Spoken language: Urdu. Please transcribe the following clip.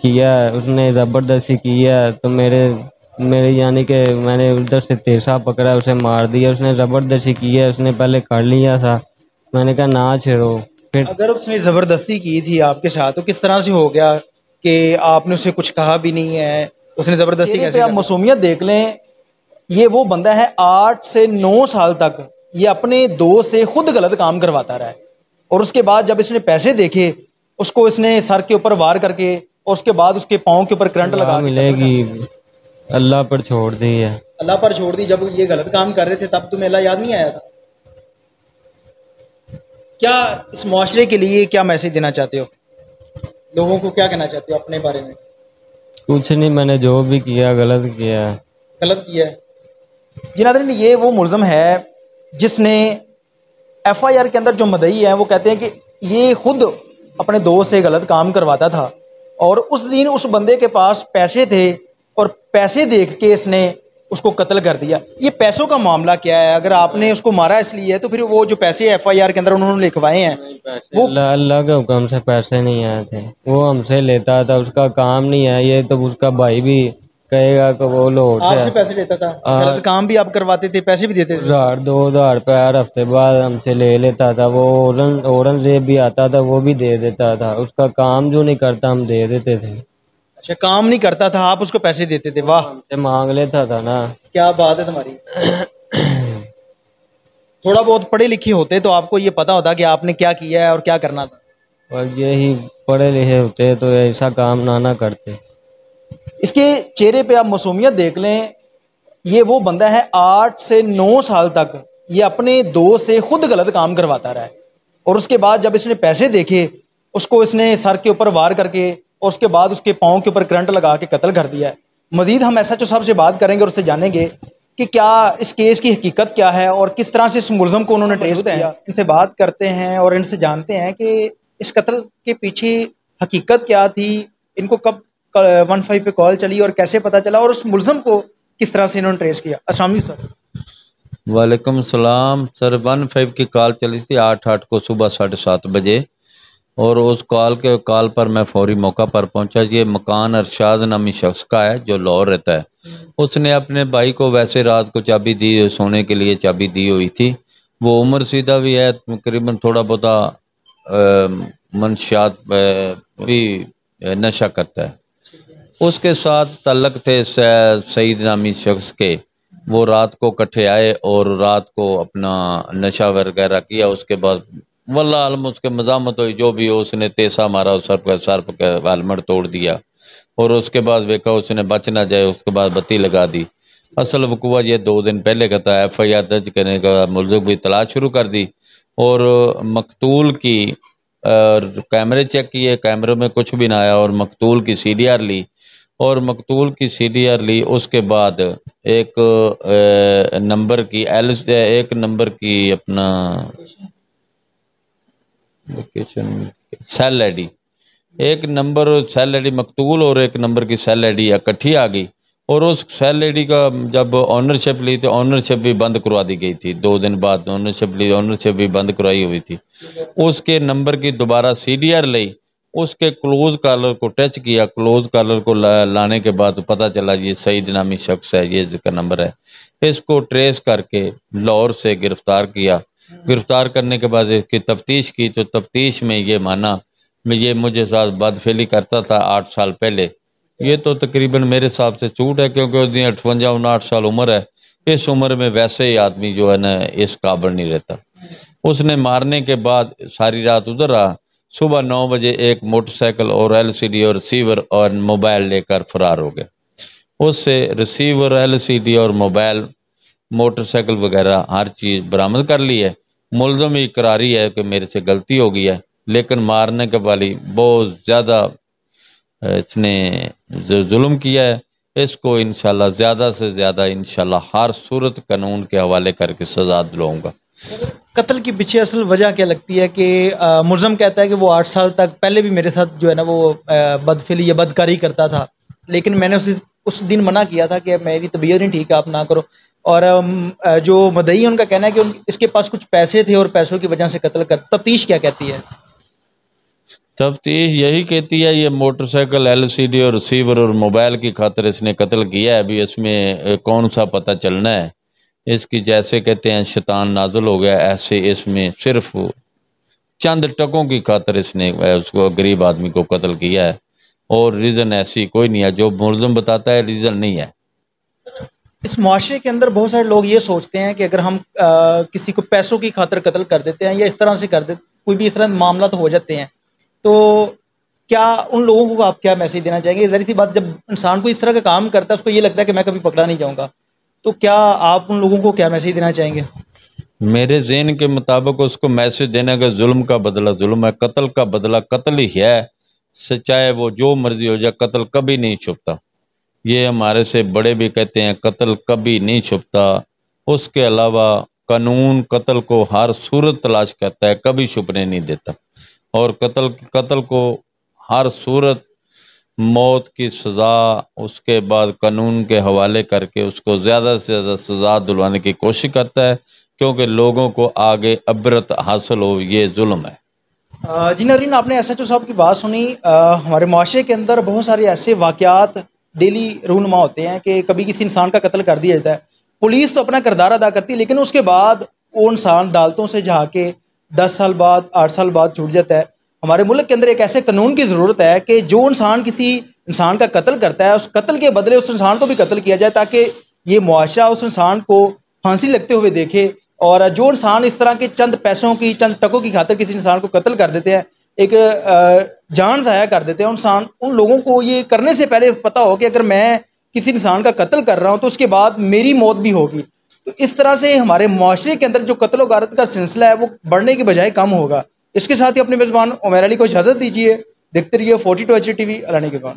کیا ہے، اس نے زبردستی کیا ہے، تو میرے یعنی کہ میں نے ادھر سے تیسا پکڑا، اسے مار دیا، اس نے زبردستی کیا ہے، اس نے پہلے کر لیا تھا، میں نے کہا نہ چھیڑو پھر۔ اگر اس نے زبردستی کی تھی آپ کے ساتھ تو کس طرح سے ہو گیا کہ آپ نے اسے کچھ کہا بھی نہیں ہے؟ اس نے زبردستی کیسے آپ معصومیت دیکھ لیں، یہ وہ بندہ ہے 8 سے 9 سال تک یہ اپنے دوست سے خود غلط کام کرواتا رہا ہے، اور اس کے بعد جب اس نے پیسے دیکھے اس کو اس نے سر کے اوپر وار کر کے اور اس کے بعد اس کے پاؤں کے اوپر کرنٹ سزا لگا کے ملے قتل کر گی، دیا۔ اللہ پر چھوڑ دی ہے۔ اللہ پر چھوڑ دی، جب یہ غلط کام کر رہے تھے تب تمہیں اللہ یاد نہیں آیا تھا؟ کیا اس معاشرے کے لیے کیا میسج دینا چاہتے ہو؟ لوگوں کو کیا کہنا چاہتے ہو اپنے بارے میں؟ کچھ نہیں، میں نے جو بھی کیا غلط کیا ہے۔ غلط کیا ہے جی ناظرین، یہ وہ ملزم ہے جس نے ایف آئی آر کے اندر جو مدعی ہے وہ کہتے ہیں کہ یہ خود اپنے دوست سے غلط کام کرواتا تھا، اور اس دن اس بندے کے پاس پیسے تھے اور پیسے دیکھ کے اس نے اس کو قتل کر دیا۔ یہ پیسوں کا معاملہ کیا ہے؟ اگر آپ نے اس کو مارا اس لیے ہے تو پھر وہ جو پیسے ایف آئی آر کے اندر انہوں نے لکھوائے ہیں وہ اللہ کے حکم سے پیسے نہیں آئے تھے، وہ ہم سے لیتا تھا، اس کا کام نہیں ہے یہ تو اس کا بھائی بھی کہے گا کہ وہ لاہور آپ سے پیسے لیتا تھا، غلط کام بھی آپ کرواتے تھے، پیسے بھی دیتے تھے؟ 1000 2,000 روپے ہر ہفتے بعد ہم سے لے لیتا تھا، وہ اورنگزیب بھی آتا تھا وہ بھی دے دیتا تھا، اس کا کام جو نہیں کرتا ہم دے دیتے تھے۔ اچھا، کام نہیں کرتا تھا آپ اس کو پیسے دیتے تھے؟ واہ، ہم سے مانگ لیتا تھا نا۔ کیا بات ہے تمہاری۔ تھوڑا بہت پڑھے لکھے ہوتے تو آپ کو یہ پتا ہوتا کہ آپ نے کیا کیا ہے اور کیا کرنا تھا۔ اور یہی پڑھے لکھے ہوتے تو ایسا کام نہ کرتے۔ اس کے چہرے پہ آپ معصومیت دیکھ لیں، یہ وہ بندہ ہے 8 سے 9 سال تک یہ اپنے دوست سے خود غلط کام کرواتا رہا ہے، اور اس کے بعد جب اس نے پیسے دیکھے اس کو اس نے سر کے اوپر وار کر کے اور اس کے بعد اس کے پاؤں کے اوپر کرنٹ لگا کے قتل کر دیا ہے۔ مزید ہم ایس ایچ او صاحب سے بات کریں گے اور اس سے جانیں گے کہ کیا اس کیس کی حقیقت کیا ہے اور کس طرح سے اس ملزم کو انہوں نے ٹریس کیا۔ ان سے بات کرتے ہیں اور ان سے جانتے ہیں کہ اس قتل کے پیچھے حقیقت کیا تھی، ان کو کب 15 پہ کال چلی اور کیسے پتہ چلا، اور اس ملزم کو کس طرح سے انہوں نے ٹریس کیا۔ السلام علیکم سر۔ وعلیکم السلام سر، 15 کی کال چلی تھی 8/8 کو صبح 7:30 بجے، اور اس کال پر میں فوری موقع پر پہنچا۔ یہ مکان ارشاد نامی شخص کا ہے جو لاہور رہتا ہے۔ اس نے اپنے بھائی کو ویسے رات کو چابی دی، سونے کے لیے چابی دی ہوئی تھی۔ وہ عمر سیدھا بھی ہے، تقریباً تھوڑا بہت منشیات بھی نشہ کرتا ہے۔ اس کے ساتھ تعلق تھے سعید نامی شخص کے، وہ رات کو کٹھے آئے اور رات کو اپنا نشہ وغیرہ کیا۔ اس کے بعد واللہ عالم اس کے مزاحمت ہوئی، جو بھی ہو، اس نے تیسا مارا، سر پہ ہیلمٹ توڑ دیا، اور اس کے بعد دیکھا اس نے بچ نہ جائے، اس کے بعد بتی لگا دی۔ اصل وقوع یہ 2 دن پہلے کا تھا۔ ایف آئی آر درج کرنے کا ملزم بھی تلاش شروع کر دی، اور مقتول کی کیمرے چیک کیے، کیمرے میں کچھ بھی نہ آیا، اور مقتول کی سی ڈی آر لی، اور مقتول کی سی ڈی آر لی۔ اس کے بعد ایک نمبر کی اپنا سیل آئی ڈی، ایک نمبر سیل آئی ڈی مقتول اور ایک نمبر کی سیل آئی ڈی اکٹھی آ گئی، اور اس سیل آئی ڈی کا جب آنرشپ لی تو آنرشپ بھی بند کروا دی گئی تھی۔ 2 دن بعد آنرشپ بھی بند کرائی ہوئی تھی۔ اس کے نمبر کی دوبارہ سی ڈی آر لئی، اس کے کلوز کالر کو ٹچ کیا، کلوز کالر کو لانے کے بعد پتہ چلا یہ سعید نامی شخص ہے، یہ ذکر نمبر ہے۔ اس کو ٹریس کر کے لاہور سے گرفتار کیا۔ گرفتار کرنے کے بعد اس کی تفتیش کی تو تفتیش میں یہ مانا یہ مجھے ساتھ بدفعلی کرتا تھا 8 سال پہلے۔ یہ تو تقریباً میرے حساب سے جھوٹ ہے، کیونکہ اس دن 58-59 سال عمر ہے۔ اس عمر میں ویسے ہی آدمی جو ہے نا اس قابل نہیں رہتا۔ اس نے مارنے کے بعد ساری رات ادھر رہا، صبح 9 بجے ایک موٹر سائیکل اور ایل سی ڈی اور ریسیور اور موبائل لے کر فرار ہو گئے۔ اس سے ریسیور، ایل سی ڈی اور موبائل، موٹر سائیکل وغیرہ ہر چیز برآمد کر لی ہے۔ ملزم اقراری ہے کہ میرے سے غلطی ہو گئی ہے، لیکن مارنے کے والی بہت زیادہ اس نے ظلم کیا ہے۔ اس کو انشاءاللہ زیادہ سے زیادہ انشاءاللہ ہر صورت قانون کے حوالے کر کے سزا دلواؤں گا۔ قتل کی پیچھے اصل وجہ کیا لگتی ہے کہ ملزم کہتا ہے کہ وہ 8 سال تک پہلے بھی میرے ساتھ جو ہے نا وہ بدفعلی یا بدکاری کرتا تھا، لیکن میں نے اس دن منع کیا تھا کہ میری طبیعت نہیں ٹھیک ہے، آپ نہ کرو۔ اور جو مدعی ان کا کہنا ہے کہ اس کے پاس کچھ پیسے تھے اور پیسوں کی وجہ سے قتل کر۔ تفتیش کیا کہتی ہے؟ تفتیش یہی کہتی ہے یہ موٹر سائیکل LCD اور ریسیور اور موبائل کی خاطر اس نے قتل کیا ہے. ابھی اس میں کون سا پتہ چلنا ہے. اس کی جیسے کہتے ہیں شیطان نازل ہو گیا، ایسے اس میں صرف چند ٹکوں کی خاطر اس نے اس کو غریب آدمی کو قتل کیا ہے، اور ریزن ایسی کوئی نہیں ہے. جو ملزم بتاتا ہے ریزن نہیں ہے. اس معاشرے کے اندر بہت سارے لوگ یہ سوچتے ہیں کہ اگر ہم کسی کو پیسوں کی خاطر قتل کر دیتے ہیں یا اس طرح سے کر دیتے، کوئی بھی اس طرح معاملات ہو جاتے ہیں، تو کیا ان لوگوں کو آپ کیا میسج دینا چاہیں گے؟ ظاہر سی بات، جب انسان کو اس طرح کا کام کرتا ہے اس کو یہ لگتا ہے کہ میں کبھی پکڑا نہیں جاؤں گا، تو کیا آپ ان لوگوں کو کیا میسج دینا چاہیں گے؟ میرے ذہن کے مطابق اس کو میسج دینا کہ ظلم کا بدلہ ظلم ہے، قتل کا بدلہ قتل ہی ہے. چاہے وہ جو مرضی ہو جائے، قتل کبھی نہیں چھپتا. یہ ہمارے سے بڑے بھی کہتے ہیں قتل کبھی نہیں چھپتا. اس کے علاوہ قانون قتل کو ہر صورت تلاش کرتا ہے، کبھی چھپنے نہیں دیتا. اور قتل کو ہر صورت موت کی سزا اس کے بعد قانون کے حوالے کر کے اس کو زیادہ سے زیادہ سزا دلوانے کی کوشش کرتا ہے، کیونکہ لوگوں کو آگے عبرت حاصل ہو. یہ ظلم ہے. جی ناظرین، آپ نے SHO صاحب کی بات سنی. ہمارے معاشرے کے اندر بہت سارے ایسے واقعات ڈیلی رونما ہوتے ہیں کہ کبھی کسی انسان کا قتل کر دیا جاتا ہے. پولیس تو اپنا کردار ادا کرتی ہے، لیکن اس کے بعد وہ انسان عدالتوں سے جا کے 10 سال بعد 8 سال بعد چھوٹ جاتا ہے. ہمارے ملک کے اندر ایک ایسے قانون کی ضرورت ہے کہ جو انسان کسی انسان کا قتل کرتا ہے، اس قتل کے بدلے اس انسان کو بھی قتل کیا جائے، تاکہ یہ معاشرہ اس انسان کو پھانسی لگتے ہوئے دیکھے. اور جو انسان اس طرح کے چند پیسوں کی چند ٹکوں کی خاطر کسی انسان کو قتل کر دیتے ہیں، ایک جان ضائع کر دیتے ہیں ان لوگوں کو یہ کرنے سے پہلے پتہ ہو کہ اگر میں کسی انسان کا قتل کر رہا ہوں تو اس کے بعد میری موت بھی ہوگی. تو اس طرح سے ہمارے معاشرے کے اندر جو قتل و غارت کا سلسلہ ہے وہ بڑھنے کی بجائے کم ہوگا. اس کے ساتھ ہی اپنے میزبان عمیر علی کو اجازت دیجیے. دیکھتے رہیے 42 HT TV. اللہ نے کے بعد.